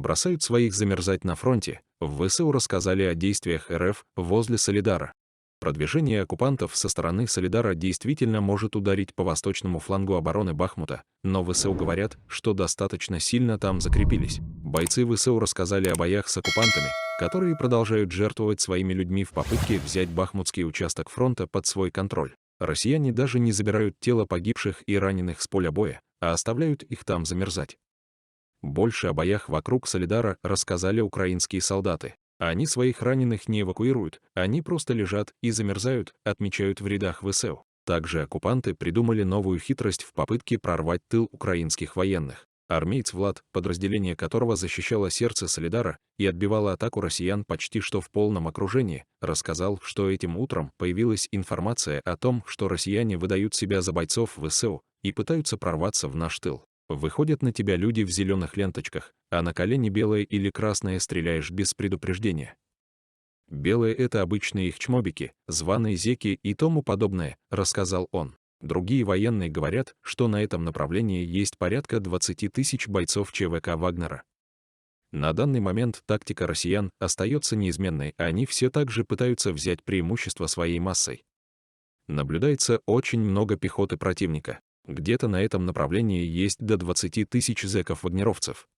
бросают своих замерзать на фронте. В ВСУ рассказали о действиях РФ возле Солидара. Продвижение оккупантов со стороны Солидара действительно может ударить по восточному флангу обороны Бахмута, но ВСУ говорят, что достаточно сильно там закрепились. Бойцы ВСУ рассказали о боях с оккупантами, которые продолжают жертвовать своими людьми в попытке взять бахмутский участок фронта под свой контроль. Россияне даже не забирают тела погибших и раненых с поля боя, а оставляют их там замерзать. Больше о боях вокруг Солидара рассказали украинские солдаты. Они своих раненых не эвакуируют, они просто лежат и замерзают, отмечают в рядах ВСУ. Также оккупанты придумали новую хитрость в попытке прорвать тыл украинских военных. Армеец Влад, подразделение которого защищало сердце Солидара и отбивало атаку россиян почти что в полном окружении, рассказал, что этим утром появилась информация о том, что россияне выдают себя за бойцов ВСУ и пытаются прорваться в наш тыл. Выходят на тебя люди в зеленых ленточках, а на колени белое или красное стреляешь без предупреждения. Белые — это обычные их чмобики, званые зеки и тому подобное, рассказал он. Другие военные говорят, что на этом направлении есть порядка 20 тысяч бойцов ЧВК Вагнера. На данный момент тактика россиян остается неизменной, они все так же пытаются взять преимущество своей массой. Наблюдается очень много пехоты противника. Где-то на этом направлении есть до 20 тысяч зэков-вагнеровцев.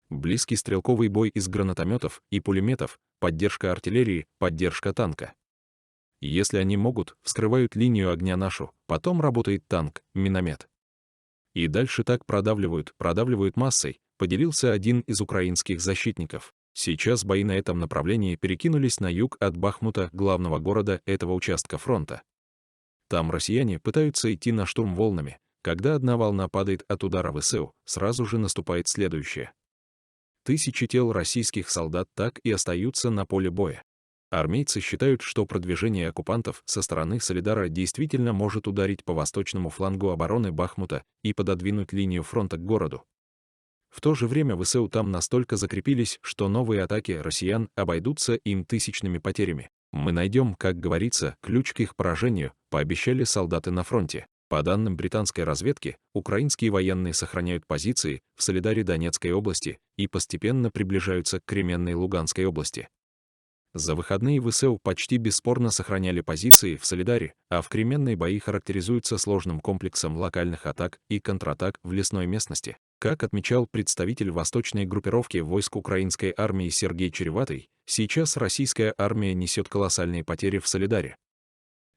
Близкий стрелковый бой из гранатометов и пулеметов, поддержка артиллерии, поддержка танка. Если они могут, вскрывают линию огня нашу, потом работает танк, миномет. И дальше так продавливают массой, поделился один из украинских защитников. Сейчас бои на этом направлении перекинулись на юг от Бахмута, главного города этого участка фронта. Там россияне пытаются идти на штурм волнами. Когда одна волна падает от удара ВСУ, сразу же наступает следующая. Тысячи тел российских солдат так и остаются на поле боя. Армейцы считают, что продвижение оккупантов со стороны Солидара действительно может ударить по восточному флангу обороны Бахмута и пододвинуть линию фронта к городу. В то же время ВСУ там настолько закрепились, что новые атаки россиян обойдутся им тысячными потерями. Мы найдем, как говорится, ключ к их поражению, пообещали солдаты на фронте. По данным британской разведки, украинские военные сохраняют позиции в Солидаре Донецкой области и постепенно приближаются к Кременной Луганской области. За выходные ВСУ почти бесспорно сохраняли позиции в Солидаре, а в Кременной бои характеризуются сложным комплексом локальных атак и контратак в лесной местности. Как отмечал представитель восточной группировки войск украинской армии Сергей Череватый, сейчас российская армия несет колоссальные потери в Солидаре.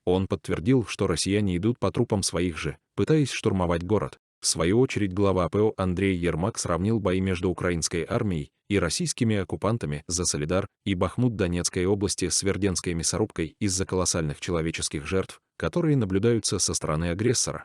Он подтвердил, что россияне идут по трупам своих же, пытаясь штурмовать город. В свою очередь глава АПО Андрей Ермак сравнил бои между украинской армией и российскими оккупантами за Солидар и Бахмут Донецкой области с Верденской мясорубкой из-за колоссальных человеческих жертв, которые наблюдаются со стороны агрессора.